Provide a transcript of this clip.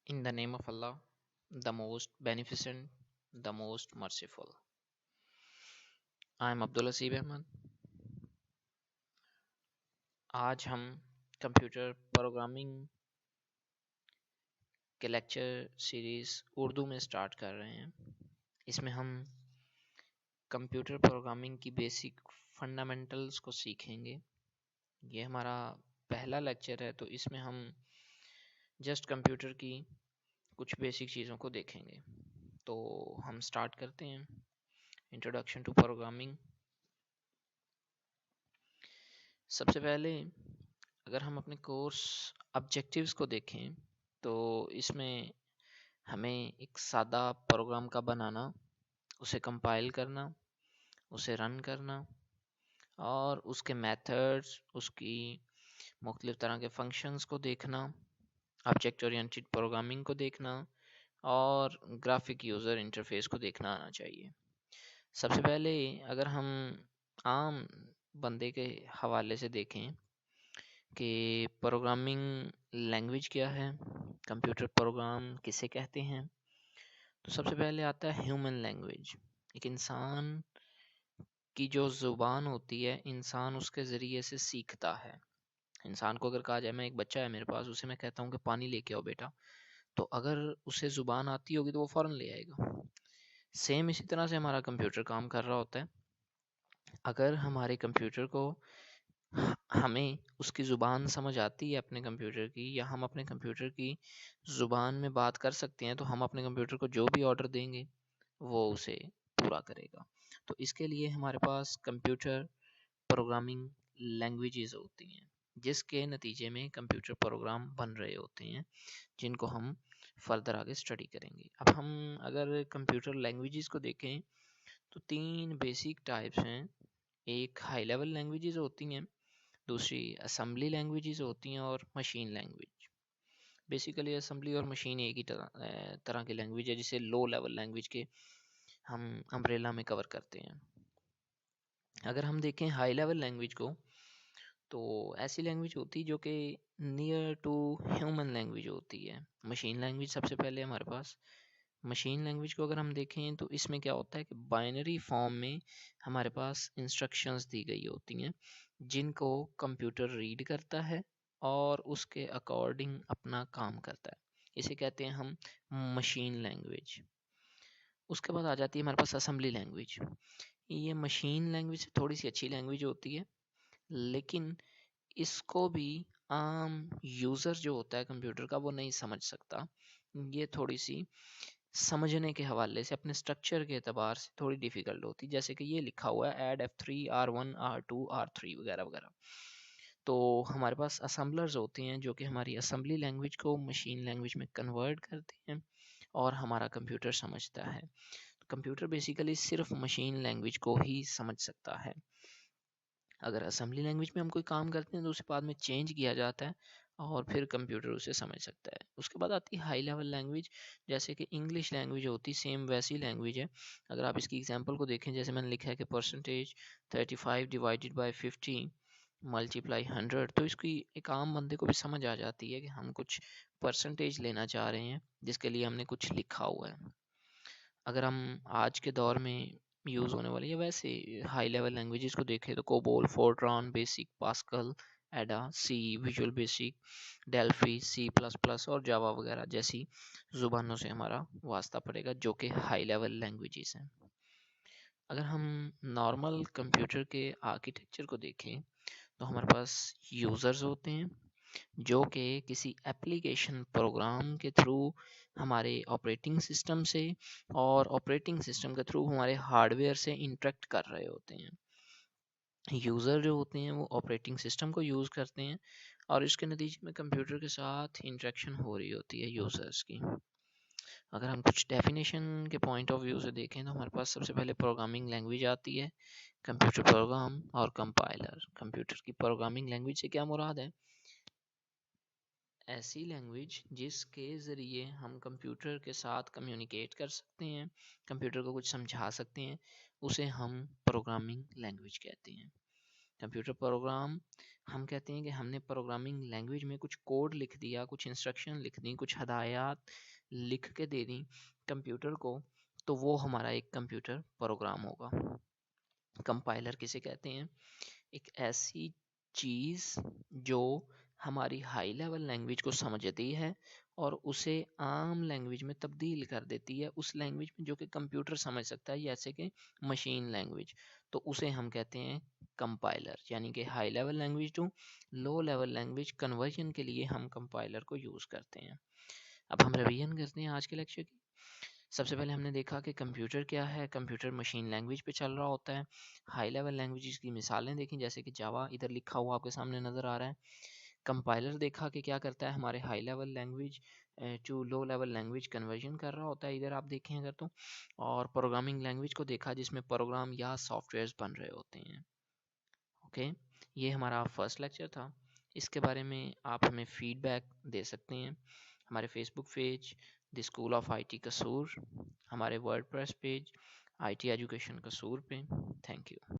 In the name of Allah, the most beneficent, the most merciful. I am Abdul Asib Ahmad. आज हम computer programming के lecture series Urdu में start कर रहे हैं। इसमें हम कंप्यूटर प्रोग्रामिंग की बेसिक फंडामेंटल्स को सीखेंगे। ये हमारा पहला लेक्चर है, तो इसमें हम जस्ट कंप्यूटर की कुछ बेसिक चीज़ों को देखेंगे। तो हम स्टार्ट करते हैं। Introduction to programming. सबसे पहले अगर हम अपने कोर्स ऑब्जेक्टिव्स को देखें तो इसमें हमें एक सादा प्रोग्राम का बनाना, उसे कंपाइल करना, उसे रन करना और उसके मेथड्स, उसकी मुख्तलिफ तरह के फंक्शंस को देखना, ऑब्जेक्ट ओरिएंटेड प्रोग्रामिंग को देखना और ग्राफिक यूज़र इंटरफेस को देखना आना चाहिए। सबसे पहले अगर हम आम बंदे के हवाले से देखें कि प्रोग्रामिंग लैंग्वेज क्या है, कंप्यूटर प्रोग्राम किसे कहते हैं, तो सबसे पहले आता है ह्यूमन लैंग्वेज। एक इंसान की जो ज़ुबान होती है, इंसान उसके ज़रिए से सीखता है। इंसान को अगर कहा जाए, मैं एक बच्चा है मेरे पास, उसे मैं कहता हूँ कि पानी लेके आओ बेटा, तो अगर उसे ज़ुबान आती होगी तो वो फ़ौरन ले आएगा। सेम इसी तरह से हमारा कंप्यूटर काम कर रहा होता है। अगर हमारे कंप्यूटर को हमें उसकी ज़ुबान समझ आती है अपने कंप्यूटर की, या हम अपने कंप्यूटर की ज़ुबान में बात कर सकते हैं, तो हम अपने कंप्यूटर को जो भी ऑर्डर देंगे वो उसे पूरा करेगा। तो इसके लिए हमारे पास कंप्यूटर प्रोग्रामिंग लैंग्वेजेस होती हैं, जिसके नतीजे में कंप्यूटर प्रोग्राम बन रहे होते हैं, जिनको हम फर्दर आगे स्टडी करेंगे। अब हम अगर कंप्यूटर लैंग्वेजेस को देखें तो 3 बेसिक टाइप्स हैं। एक हाई लेवल लैंग्वेजेस होती हैं, दूसरी असेंबली लैंग्वेजेस होती हैं और मशीन लैंग्वेज। बेसिकली असेंबली और मशीन एक ही तरह की लैंग्वेज है, जिसे लो लेवल लैंग्वेज के हम अम्ब्रेला में कवर करते हैं। अगर हम देखें हाई लेवल लैंग्वेज को, तो ऐसी लैंग्वेज होती है जो कि नियर टू ह्यूमन लैंग्वेज होती है। मशीन लैंग्वेज सबसे पहले हमारे पास। मशीन लैंग्वेज को अगर हम देखें तो इसमें क्या होता है कि बाइनरी फॉर्म में हमारे पास इंस्ट्रक्शंस दी गई होती हैं, जिनको कंप्यूटर रीड करता है और उसके अकॉर्डिंग अपना काम करता है। इसे कहते हैं हम मशीन लैंग्वेज। उसके बाद आ जाती है हमारे पास असेंबली लैंग्वेज। ये मशीन लैंग्वेज से थोड़ी सी अच्छी लैंग्वेज होती है, लेकिन इसको भी आम यूज़र जो होता है कंप्यूटर का वो नहीं समझ सकता। ये थोड़ी सी समझने के हवाले से, अपने स्ट्रक्चर के एतबार से थोड़ी डिफ़िकल्ट होती है। जैसे कि ये लिखा हुआ है add F3 R1 R2 R3 वगैरह वगैरह। तो हमारे पास असेंबलर्स होते हैं जो कि हमारी असेंबली लैंग्वेज को मशीन लैंग्वेज में कन्वर्ट करते हैं और हमारा कंप्यूटर समझता है। कंप्यूटर बेसिकली सिर्फ मशीन लैंग्वेज को ही समझ सकता है। अगर असेंबली लैंग्वेज में हम कोई काम करते हैं तो उसे बाद में चेंज किया जाता है और फिर कंप्यूटर उसे समझ सकता है। उसके बाद आती है हाई लेवल लैंग्वेज, जैसे कि इंग्लिश लैंग्वेज होती, सेम वैसी लैंग्वेज है। अगर आप इसकी एग्जांपल को देखें, जैसे मैंने लिखा है कि परसेंटेज 35 डिवाइडेड बाय 50 मल्टीप्लाई 100, तो इसकी एक आम बंदे को भी समझ आ जाती है कि हम कुछ परसेंटेज लेना चाह रहे हैं, जिसके लिए हमने कुछ लिखा हुआ है। अगर हम आज के दौर में यूज़ होने वाली है वैसे हाई लेवल लैंग्वेजेस को देखें तो COBOL, Fortran, Basic, Pascal, Ada, C, Visual Basic, Delphi, C plus plus और जावा वगैरह जैसी ज़ुबानों से हमारा वास्ता पड़ेगा, जो कि हाई लेवल लैंग्वेजेस हैं। अगर हम नॉर्मल कंप्यूटर के आर्किटेक्चर को देखें तो हमारे पास यूज़र्स होते हैं जो कि किसी एप्लीकेशन प्रोग्राम के थ्रू हमारे ऑपरेटिंग सिस्टम से और ऑपरेटिंग सिस्टम के थ्रू हमारे हार्डवेयर से इंटरेक्ट कर रहे होते हैं। यूज़र जो होते हैं वो ऑपरेटिंग सिस्टम को यूज़ करते हैं और इसके नतीजे में कंप्यूटर के साथ इंटरेक्शन हो रही होती है यूज़र्स की। अगर हम कुछ डेफिनेशन के पॉइंट ऑफ व्यू से देखें तो हमारे पास सबसे पहले प्रोग्रामिंग लैंग्वेज आती है, कंप्यूटर प्रोग्राम और कंपाइलर। कंप्यूटर की प्रोग्रामिंग लैंग्वेज से क्या मुराद है? ऐसी लैंग्वेज जिसके ज़रिए हम कंप्यूटर के साथ कम्युनिकेट कर सकते हैं, कंप्यूटर को कुछ समझा सकते हैं, उसे हम प्रोग्रामिंग लैंग्वेज कहते हैं। کمپیوٹر پروگرام ہم کہتے ہیں کہ ہم نے پروگرامنگ لینگویج میں کچھ کوڈ لکھ دیا، کچھ انسٹرکشن لکھ دیں، کچھ ہدایات لکھ کے دے دیں کمپیوٹر کو، تو وہ ہمارا ایک کمپیوٹر پروگرام ہوگا۔ کمپائلر کسے کہتے ہیں؟ ایک ایسی چیز جو ہماری ہائی لیول لینگویج کو سمجھتی ہے اور اسے عام لینگویج میں تبدیل کر دیتی ہے، اس لینگویج میں جو کہ کمپیوٹر سمجھ سکتا ہے، جیسے کہ مشین لینگویج، تو اسے ہم کہتے ہیں کمپائلر۔ یعنی کہ high level language to low level language conversion کے لیے ہم کمپائلر کو یوز کرتے ہیں۔ اب ہم ریویژن کرتے ہیں آج کے لیکچر کی۔ سب سے پہلے ہم نے دیکھا کہ کمپیوٹر کیا ہے۔ کمپیوٹر مشین لینگویج پہ چل رہا ہوتا ہے۔ ہائی لیول لینگویجز کی مثالیں دیکھیں، جیسے کہ جاوا ادھر لکھا ہوا آپ کے سامنے نظر آ رہا ہے۔ کمپائلر دیکھا کہ کیا کرتا ہے، ہمارے high level language to low level language conversion کر رہا ہوتا ہے، ادھر آپ دیکھیں اگر تو۔ اور پروگرامنگ لینگویج کو دیکھا جس میں پروگرام یا سافٹ ویئرز بن رہے ہوتے ہیں۔ اوکے، یہ ہمارا فرسٹ لیکچر تھا۔ اس کے بارے میں آپ ہمیں فیڈ بیک دے سکتے ہیں ہمارے Facebook page the school of I T Kasur, ہمارے WordPress page I T education Kasur پہ۔ Thank you.